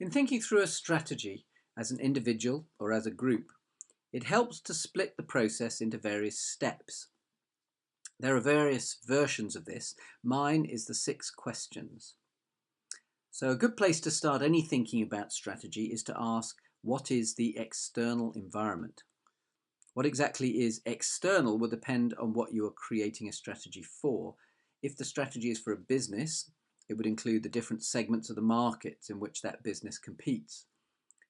In thinking through a strategy as an individual or as a group, it helps to split the process into various steps. There are various versions of this. Mine is the 6 questions. So a good place to start any thinking about strategy is to ask, what is the external environment? What exactly is external will depend on what you are creating a strategy for. If the strategy is for a business, it would include the different segments of the markets in which that business competes.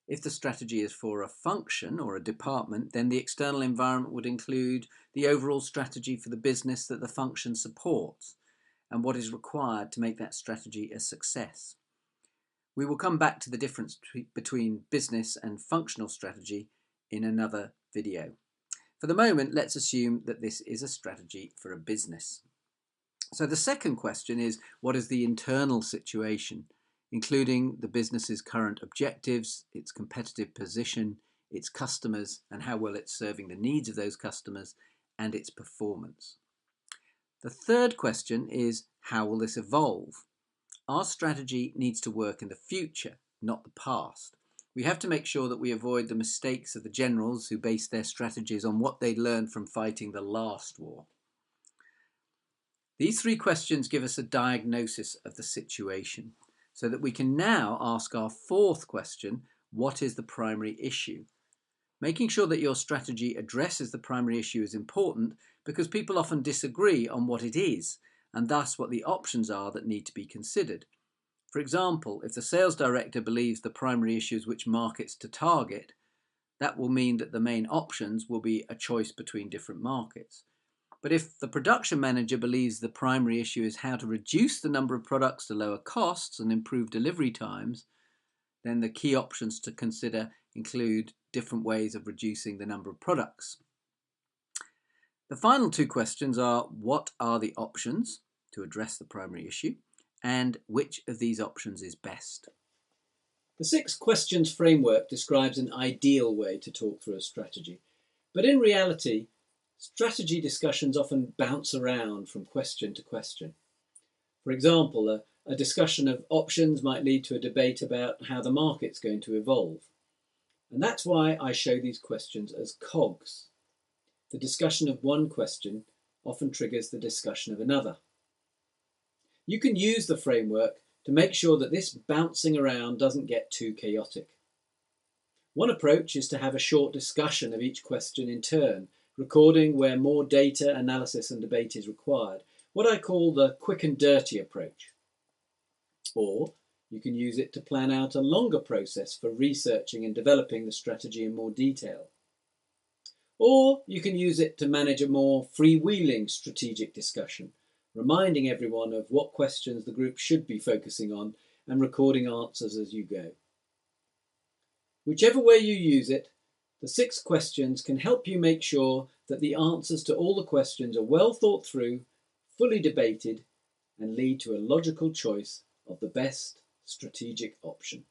If the strategy is for a function or a department, then the external environment would include the overall strategy for the business that the function supports and what is required to make that strategy a success. We will come back to the difference between business and functional strategy in another video. For the moment, let's assume that this is a strategy for a business. So the second question is, what is the internal situation, including the business's current objectives, its competitive position, its customers, and how well it's serving the needs of those customers, and its performance. The third question is, how will this evolve? Our strategy needs to work in the future, not the past. We have to make sure that we avoid the mistakes of the generals who based their strategies on what they'd learned from fighting the last war. These 3 questions give us a diagnosis of the situation, so that we can now ask our 4th question, what is the primary issue? Making sure that your strategy addresses the primary issue is important because people often disagree on what it is, and thus what the options are that need to be considered. For example, if the sales director believes the primary issue is which markets to target, that will mean that the main options will be a choice between different markets. But if the production manager believes the primary issue is how to reduce the number of products to lower costs and improve delivery times, then the key options to consider include different ways of reducing the number of products. The final 2 questions are, what are the options to address the primary issue, and which of these options is best? The 6 questions framework describes an ideal way to talk through a strategy, but in reality, strategy discussions often bounce around from question to question. For example, a discussion of options might lead to a debate about how the market's going to evolve. And that's why I show these questions as cogs. The discussion of one question often triggers the discussion of another. You can use the framework to make sure that this bouncing around doesn't get too chaotic. One approach is to have a short discussion of each question in turn, recording where more data, analysis and debate is required, what I call the quick and dirty approach. Or you can use it to plan out a longer process for researching and developing the strategy in more detail. Or you can use it to manage a more freewheeling strategic discussion, reminding everyone of what questions the group should be focusing on and recording answers as you go. Whichever way you use it, the 6 questions can help you make sure that the answers to all the questions are well thought through, fully debated, and lead to a logical choice of the best strategic option.